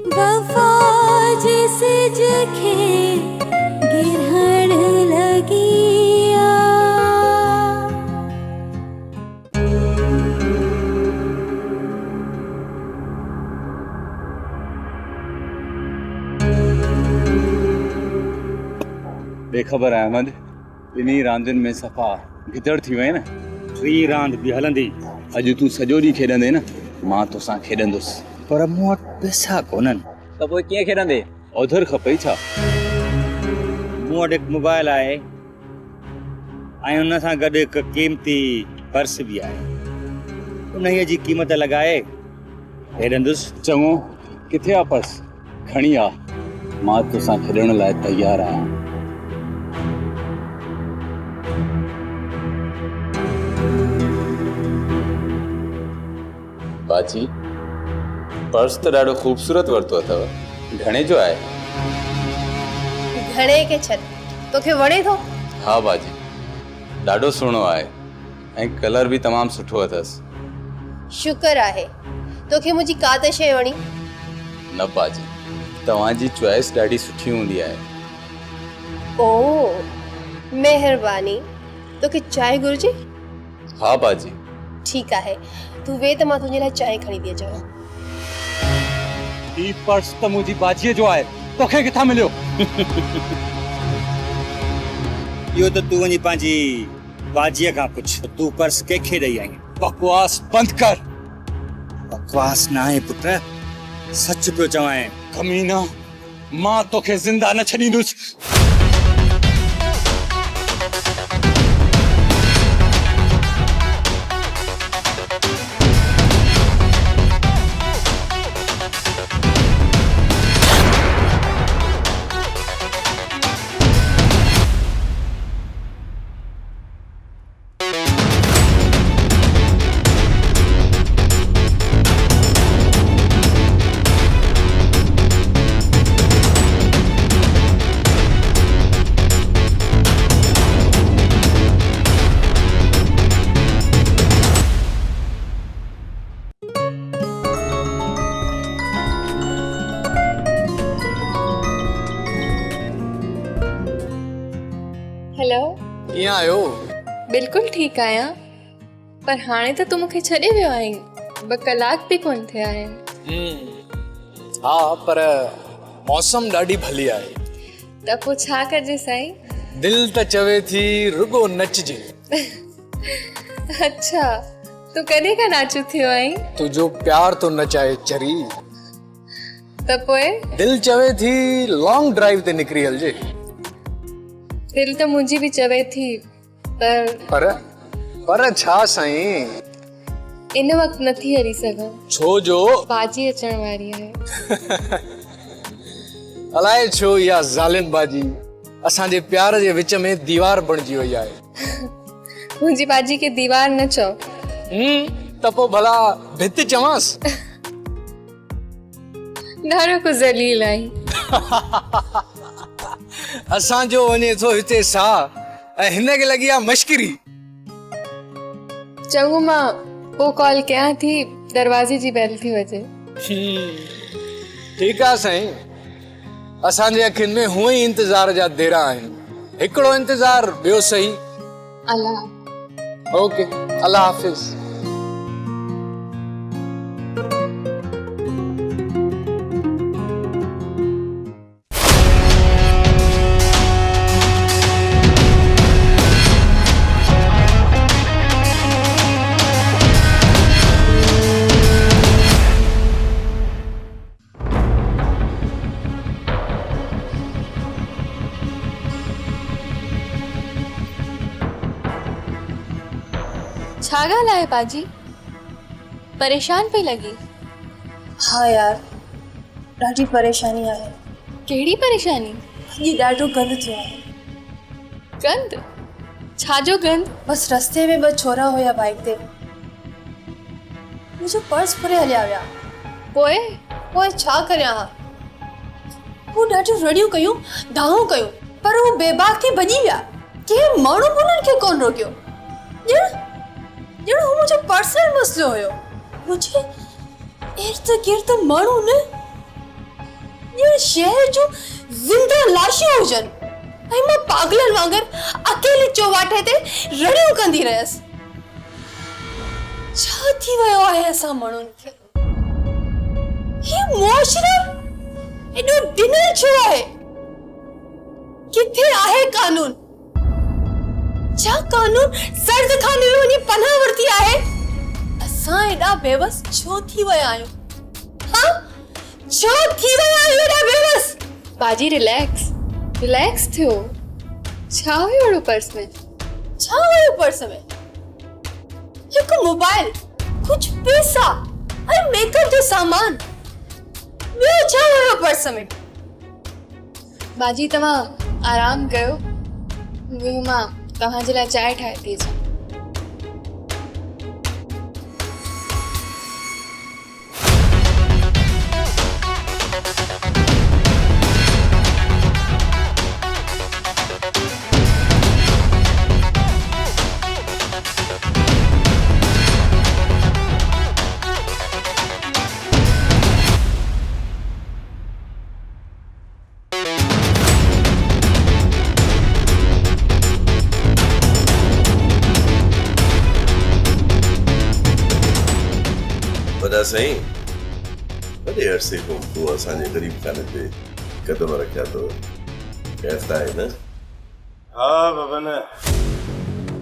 वफा जैसे जखे गिरहण लगिया। बेखबर अहमद इन्हीं रांदियुनि में सफ़ा गिदड़ थी वई न। टी रांदि बि हलंदी। अॼु तूं सॼो ॾींहुं खेॾंदे न, मां तोसां खेॾंदुसि। पर मूं वटि पैसा कोन्हनि। त पोइ कीअं खेॾंदे? ओधर खपई छा? मूं वटि हिकु मोबाइल आहे ऐं उन सां गॾु हिकु क़ीमती पर्स बि आहे। उन्हीअ जी क़ीमत लॻाए खेॾंदुसि। चङो, किथे आहे पर्स? खणी आ, मां तोसां खेॾण लाइ तयारु आहियां। बाजी, पर्स त ॾाढो ख़ूबसूरत वरितो अथव। घणे जो आहे? घणे के छॾ, तोखे वणे थो? हा बाजी, ॾाढो सुहिणो आहे ऐं कलर बि तमामु सुठो अथसि। शुक्र आहे, तोखे मुंहिंजी का त शइ वणी? न बाजी, तव्हांजी चॉइस ॾाढी सुठी हूंदी आहे। ओ, महिरबानी। तोखे चांहि घुर्जे? हा बाजी। ठीकु आहे, तूं वे त मां तुंहिंजे लाइ चांहि खणी थी अचां। ही पर्स त मुंहिंजी बाजीअ जो आहे, तोखे किथां मिलियो? इहो त तूं वञी पंहिंजी बाजीअ खां पुछ, तूं पर्स कंहिंखे ॾेई आई? बकवास बंदि कर। बकवास न आहे पुट, सच पियो चवां। कमीना, मां तोखे ज़िंदा न छॾींदुसि। हेलो, कीअं आहियो? बिल्कुलु ठीकु आहियां, पर हाणे त तूं मूंखे छॾे वियो आहीं। 2 कलाक बि कोन थिया आहिनि। हा, पर मौसम ॾाढी भली आहे। त पोइ छा कजे साईं? दिल त चवे थी रुगो नचजे। अच्छा, तूं कॾहिं खां नाचू थियो आहीं? तुंहिंजो प्यार तो नचाए चरी। त पोइ दिल चवे थी लॉन्ग ड्राइव ते निकिरी हलजे। दिल त मुंहिंजी बि चवे थी, पर छा साईं? इन वक़्तु नथी हली सघां। छो जो बाजी अचण वारी आहे। अलाए छो इहा ज़ालिम बाजी असांजे प्यार जे विच में दीवार बणिजी वई आहे। मुंहिंजी बाजी खे दीवार न चओ। त पोइ भला भित चवांसि? ॾाढो कुझु ज़लील आहीं। असांजो वञे थो हिते साह ऐं हिन खे लॻी आहे मश्करी। चङो, मां पोइ कॉल कयां थी, दरवाज़े जी बेल थी वॼे। ठीकु आहे साईं, असांजे अखियुनि में हूअं ई इंतज़ार जा देरा आहिनि। हिकिड़ो इंतज़ार ॿियो सही। अल्लाह। ओके, अल्लाह हाफ़िज़। छा ॻाल्हि आहे पाजी? परेशान पई लॻी? हाँ यार, ॾाढी परेशानी आहे। कहिड़ी परेशानी? अॼु ॾाढो गंद थियो आहे। गंद? छाजो गंद? बस रस्ते में 2 छोरा हुया बाइक ते। मुंहिंजो पर्स फुरे हलिया विया। पोइ छा करियां? हू ॾाढियूं रड़ियूं कयूं, दाहूं कयूं, पर हू बेबाक थी भॼी विया। कंहिं माण्हू हुननि खे कोन रोकियो। ॼण हू मुंहिंजो पर्सनल मसलो हुयो। मुंहिंजे इर्द गिर्द माण्हू न शहर जो ज़िंदा लाशियूं हुजनि ऐं मां पागलनि वांगुर अकेले चौवाठे ते रड़ियूं कंदी रहियसि। छा थी वियो आहे असां माण्हुनि खे? ही मुआशरो एॾो ॾिनल छो आहे? किथे आहे कानून? छा कानून सर्द खाने में वञी पनाह वरती आहे? असां एॾा बेवस छो थी विया आहियूं? हाँ, छो थी विया आहियूं एॾा बेवस? बाजी रिलैक्स थियो। छा हुयो अहिड़ो पर्स में? छा हुयो पर्स में? हिकु मोबाइल, कुछ पैसा ऐं मेकअप जो सामान। ॿियो छा हुयो पर्स में? बाजी तव्हां आराम कयो। वो मां तव्हांजे लाइ चांहि ठाहे थी अचां। सही बड़े अरसे को तू असांजे गरीब खाने पे कदम रखिया तो कैसा है ना? हाँ बाबा ने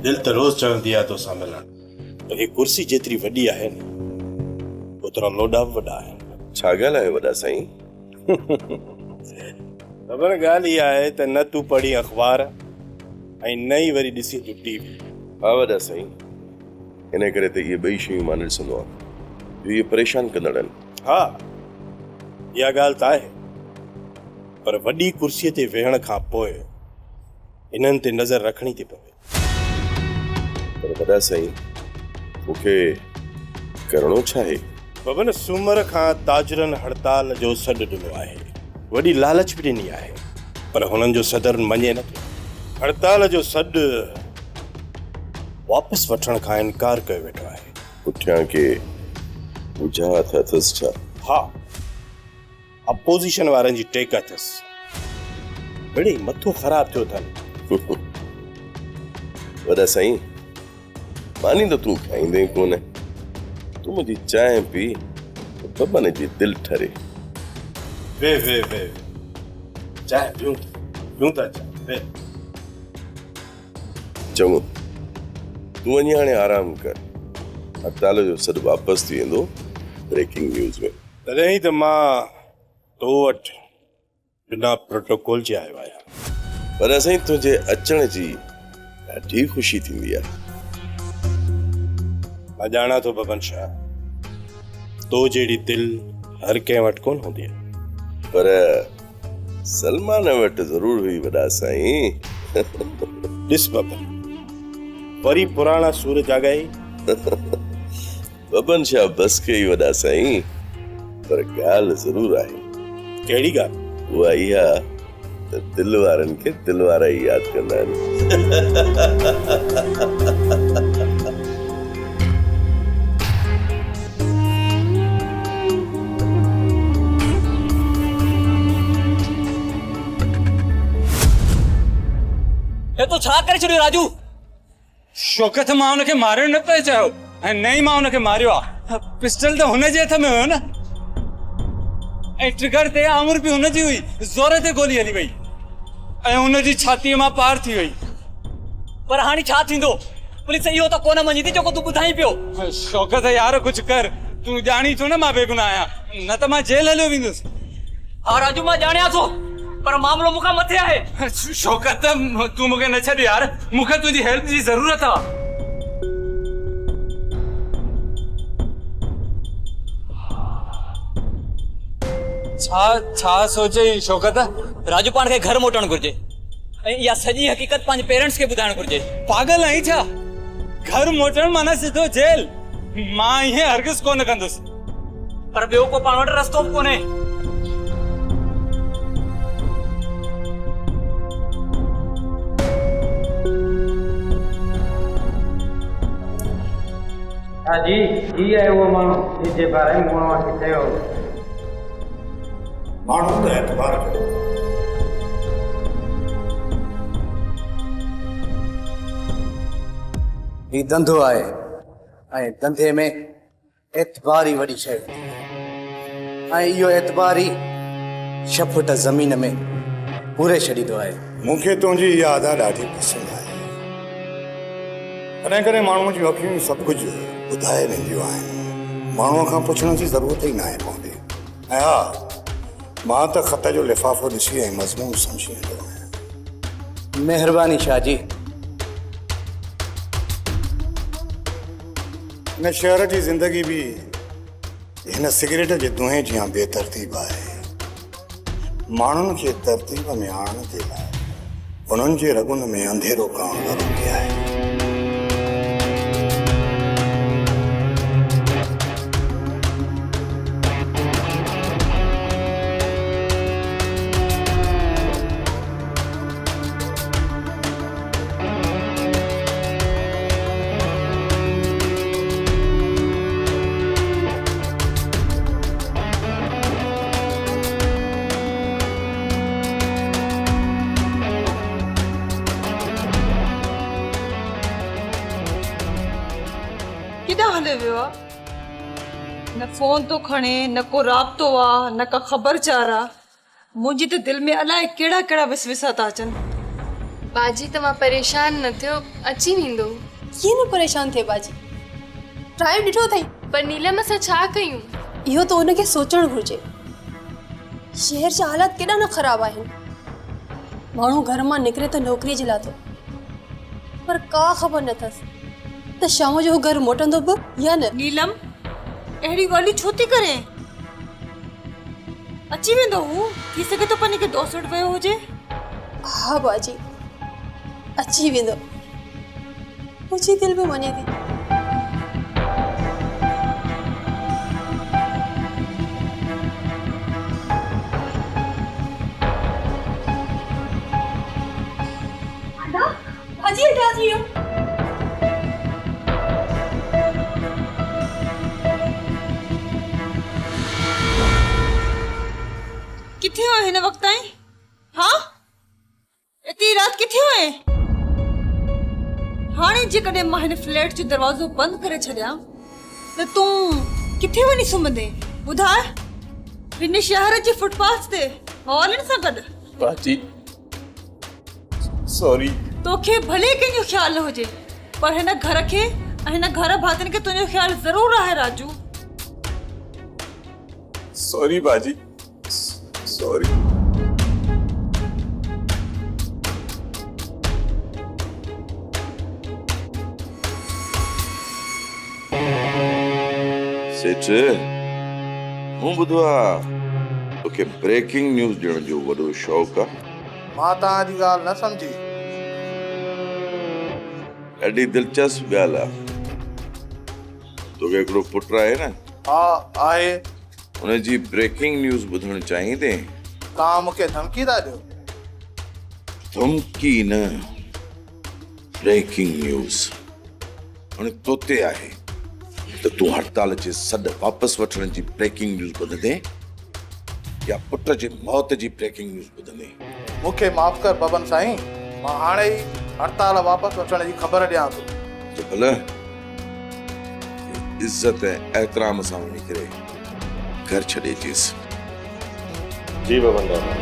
दिल तो रोज चवंदी आहे तोसां मिलण, पर ही कुर्सी जेतिरी वॾी आहे न ओतिरा लोॾा बि वॾा आहिनि। छा ॻाल्हि आहे वॾा साईं? बाबा ने ॻाल्हि इहा आहे त न तूं पढ़ी अख़बार ऐं न ई वरी ॾिसी तूं टीवी। हा वॾा साईं, इन करे त इहे ॿई शयूं मां न ॾिसंदो आहियां। इहे परेशान कंदड़ आहिनि। हा इहा ॻाल्हि त आहे, पर वॾी कुर्सीअ ते वेहण खां पोइ इन्हनि ते नज़र रखणी थी पवे। पर वॾा साईं मूंखे करणो छा आहे? बाबा न सूमर खां ताजरनि हड़ताल जो सॾु ॾिनो आहे, वॾी लालच बि ॾिनी आहे, पर हुननि जो सदर मञे नथो। हड़ताल जो सॾु वापसि वठण खां इनकार कयो वेठो आहे। पुठियां के बुझात अथसि छा? हा, अपोज़िशन वारनि जी टेक अथसि। बड़ी मथो ख़राब थियो अथनि। वॾा साईं मानी त तूं खाईंदे कोन, तूं मुंहिंजी चांहि पी बबन जी दिलि ठरे। वे चांहि पियूं था चांहि। चङो तूं वञी हाणे आराम कर, हड़ताल जो सॾु वापसि थी वेंदो ब्रेकिंग न्यूज़ में। तॾहिं त मां तो वटि बिना प्रोटोकॉल जे आयो आहियां। पर साईं तुंहिंजे अचण जी ॾाढी ख़ुशी थींदी आहे। मां ॼाणा थो बबन शाह, तो जहिड़ी दिलि हर कंहिं वटि कोन हूंदी आहे। पर सलमान वटि ज़रूरु हुई वॾा साईं। ॾिस बबन, वरी पुराणा सूर जाॻाई। बबन शाह बस कई वॾा साईं, पर ॻाल्हि ज़रूरु आहे। कहिड़ी ॻाल्हि? उहा इहा त दिलि वारनि खे दिलि वारा ई यादि कंदा आहिनि। हे तो छा करे छॾियो राजू? शौकत मां हुनखे मारियो न पियो चयो, ऐं न ई मां हुनखे मारियो आहे। पिस्टल त हुनजे हथ में हुयो न, ऐं ट्रिगर ते आङुर बि हुनजी हुई। ज़ोर ते गोली हली वई ऐं हुनजी छातीअ मां पार थी वई। पर हाणे छा थींदो? पुलिस इहो त कोन मञी थी जेको तूं ॿुधाई पियो। शौकत यार कुछ कर, तूं ॼाणी थो न मां बेगुनाह आहियां, न त मां जेल हलियो वेंदुसि। हा राजू, मां ॼाणियां थो, पर मामलो मूंखां मथे आहे। शौकत तूं मूंखे न छॾ यार, मूंखे तुंहिंजी हेल्प जी ज़रूरत आहे। छा सोचे शौकत? राजू पाण खे घर मोटण घुर्जे ऐं इहा सॼी हक़ीक़त पंहिंजे पेरेंट्स खे ॿुधाइण घुर्जे। पागल आहीं छा? घर मोटण माना सिधो जेल? मां इहे हरगिज़ कोन कंदुसि। पर ॿियो को पाण वटि रस्तो बि कोन्हे। हाँ जी, ये है वो मानो जिसके बारे में वहाँ के थे हो। माण्हू त एतबार कयो ही धंधो आहे ऐं धंधे में एतबार ई वॾी शइ ऐं इहो एतबार ई 6 फुट ज़मीन में पूरे छॾींदो आहे। मूंखे तुंहिंजी इहा अदा ॾाढी पसंदि आहे। कॾहिं कॾहिं माण्हूअ जूं अखियूं सभु कुझु ॿुधाए वेंदियूं आहिनि, माण्हूअ खां पुछण जी ज़रूरत ई न आहे पवंदी। ऐं हा, मां त ख़त जो लिफ़ाफ़ो ॾिसी ऐं मज़मून सम्झी वेंदो आहियां। महिरबानी शाह जी। हिन शहर जी ज़िंदगी बि हिन सिगरेट जे धुएं जियां बेतरतीब आहे। माण्हुनि खे तरतीब में आणण जे लाइ उन्हनि जे रगुनि में अंधेरो करणु ज़रूरी आहे। किॾां हले वियो आहे? न फोन तो खणे, न को राब्तो आहे, न का ख़बरचार आहे। मुंहिंजी त दिलि में अलाए कहिड़ा कहिड़ा विसविसा था अचनि। बाजी तव्हां परेशान न थियो, अची वेंदो। कीअं न परेशान थिए बाजी, ट्राई ॾिठो अथई। पर नीलम असां छा कयूं? इहो त हुनखे सोचणु घुरिजे। शहर जा हालात केॾा न ख़राब आहिनि। माण्हू घर मां निकिरे त नौकिरीअ जे लाइ थो, पर का ख़बर न अथसि त शाम जो घर मोटंदो बि या न। नीलम अहिड़ी ॻाल्हियूं छो थी करे? अची वेंदो हू, थी सघे थो पनी खे दोस्त वटि वियो हुजे। हा बाजी, अची वेंदो, मुंहिंजी दिलि बि मञे थी। बाजी हटा दियो। किथे हो हिन वक्त ताईं? हाँ, इतनी रात किथे हुए? हाणे जेकॾहिं मां हिन फ्लैट जो दरवाज़ो बंदि करे छॾियां त तूं किथे वञी सुम्हंदे? ॿुधाए, हिन शहर जे फुटपाथ ते हवालनि सां गॾु? बाजी सॉरी। तोखे भले कंहिंजो ख़्यालु न हुजे, पर हिन घर खे ऐं हिन घर भातियुनि खे तुंहिंजो ख़्यालु ज़रूरु आहे राजू। सॉरी बाजी, सॉरी। सेठ, मूं ॿुधो आहे तोखे ब्रेकिंग न्यूज़ ॾियण जो वॾो शौक़ु आहे। मां तव्हांजी ॻाल्हि न सम्झी। ॾाढी दिलचस्प ॻाल्हि आहे। तोखे हिकिड़ो पुटु आहे न? हा आहे। हुनजी ब्रेकिंग न्यूज़ ॿुधणु चाहींदे? तव्हां मूंखे धमकी था ॾियो? धमकी न, ब्रेकिंग न्यूज़। हाणे तोते आहे त तूं हड़ताल जे सॾ वापसि वठण जी ब्रेकिंग न्यूज़ ॿुधंदे या पुट जे मौत जी ब्रेकिंग न्यूज़ ॿुधंदे? मूंखे माफ़ कर बबन साईं, मां हाणे ई हड़ताल वापसि वठण जी ख़बर ॾियां थो। त भले इज़त ऐं एहतराम सां वञी करे घर छॾे अचीसि। जी बबन दादा।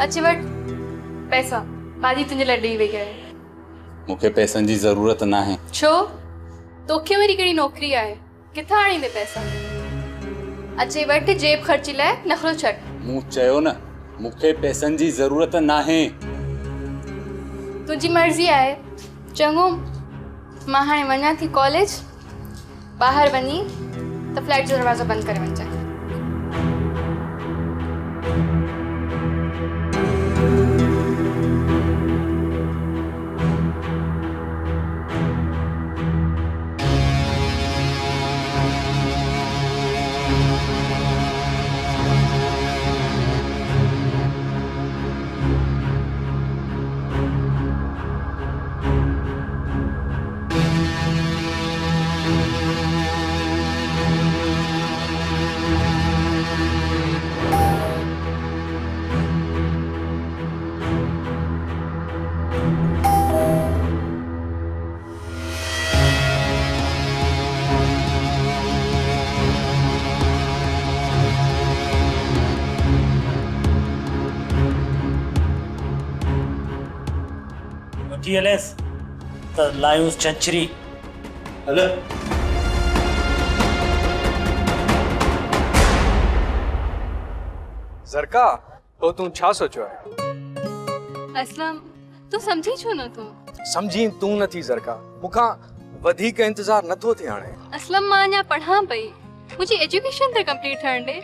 अची वठ पैसा, बाजी तुंहिंजे लाइ ॾेई वई आहे। मूंखे पैसनि जी ज़रूरत न आहे। छो? तोखे वरी कहिड़ी नौकरी आहे? किथां आणींदे पैसा? अची वठ, जेब ख़र्ची लाइ नखरो छॾ। मूं चयो न मूंखे पैसनि जी ज़रूरत नाहे। तुझी मर्ज़ी आहे। चङो, मां हाणे वञा थी कॉलेज। ॿाहिरि वञी त फ्लैट जो दरवाज़ो बंदि करे वञजांइ। TLS the Lions Century. Hello ज़रका तो तू छा सोचो है? असलम, तू समझी छो न तू? समझी तू न थी ज़रका। मुखा वधिक इंतजार न थो थिए हाणे। असलम, मां अञा पढ़ां पई। मुंहिंजी एजुकेशन त कंप्लीट थियण ॾे।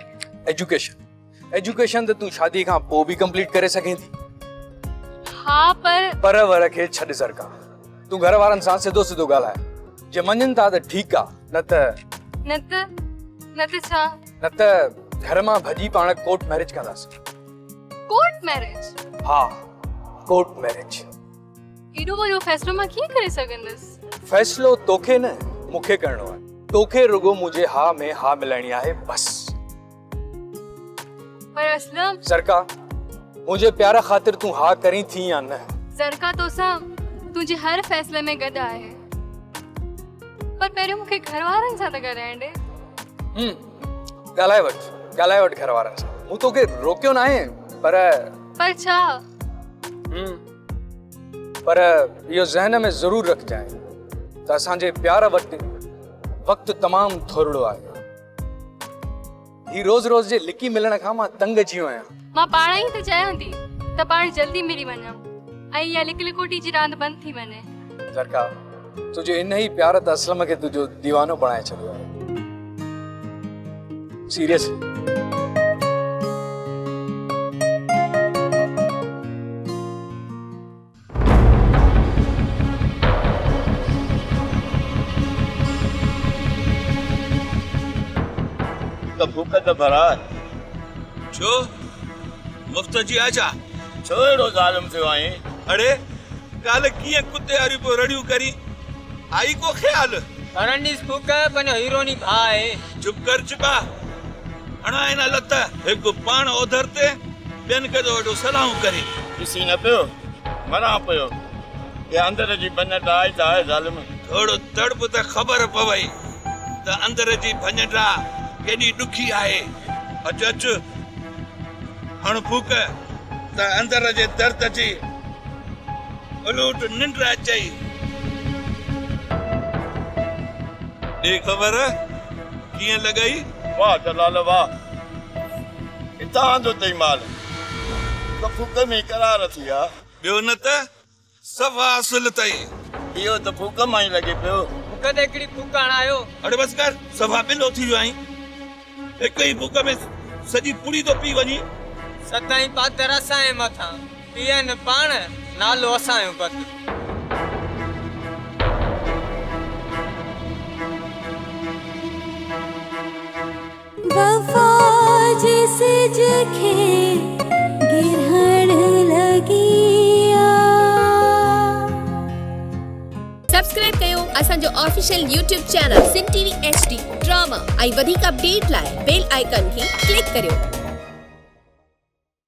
एजुकेशन त तू शादी खां पोइ बि कंप्लीट करे सघे थी। हाँ, पर वर खे छॾ ज़रका। तू घर वारनि सां सिधो सिधो ॻाल्हाए। जे मञनि था त ठीकु आहे, न त छा? न त घर मां भॼी पाण कोर्ट मैरिज कंदासीं। Court marriage? हाँ, कोर्ट मैरिज। एॾो वॾो फ़ैसिलो मां कीअं करे सघंदसि? फ़ैसिलो तोखे न, मूंखे करणो आहे। तोखे रुगो मुंहिंजे हा में हा मिलाइणी आहे बस। पर असलम ज़रका, मुझे प्यारा खातिर तू हाँ करी थी या न? ज़रका तोसां तुझे हर फैसले में गॾु आहे। पर पहिरियों मूंखे घर वारनि सां त ॻाल्हाइण ॾे। ॻाल्हाए वठ घर वारनि सां। मूं तोखे रोकियो न आहे, पर छा? पर इहो ज़हन में ज़रूर रखजांइ त असांजे प्यार वक़्तु तमामु थोरो आहे। ही रोज़ रोज़ जे लिकी मिलण खां मां तंग अची वियो आहियां। मां पाण ई त चाहियां थी त पाण जल्दी मिली वञूं ऐं इहा लिक लिकोटी जी रांदि बंदि थी वञे। ज़रका, तुंहिंजे इन ई प्यार त असलम खे तुंहिंजो दीवानो बणाए छॾियो आहे। सीरियस। भूख त भरा छो मुफ्त जी आजा छो एड़ो ज़ालिम थियो आहे? अरे काल कीअं कुत्ते वारी पोइ रड़ियूं करी आई को ख्याल? अरंडीस फूक पंहिंजो हीरोनी भाउ आहे। चुप कर चुका। हणा हिन लत हिकु पाण ओधर ते ॿियनि खे थो वॾो सलाहूं करे। ॾिसी न पियो मरां पियो के अंदर जी भञट आहे त आहे ज़ालिम। थोरो तड़प त ख़बर पवई त अंदर जी भञट केॾी ॾुखी आहे। अच हण फूक त अंदर जे दर्द जी उलूट निंड अचई। ॾे ख़बर कीअं लॻई? वाह जलाल वाह, हितां आंदो तई माल त फूक में करार थी आ। ॿियो न त सफ़ा असुल तई। इहो त फूक मां ई लॻे पियो। फूक ते हिकिड़ी फूक हणायो। अरे बस कर, सफ़ा बिलो थी वियो आहीं। हिकु ई फूक में सॼी पुड़ी तो पी वञी। सताई पातर असांजे मथां, पीअनि पाण, नालो असांजो पत। वफा जिसे जखे गिरहण लगिया। सब्सक्राइब कयो असांजो official YouTube channel Sindh TV HD drama ऐं वधीक अपडेट लाइ बेल आइकन खे क्लिक करियो।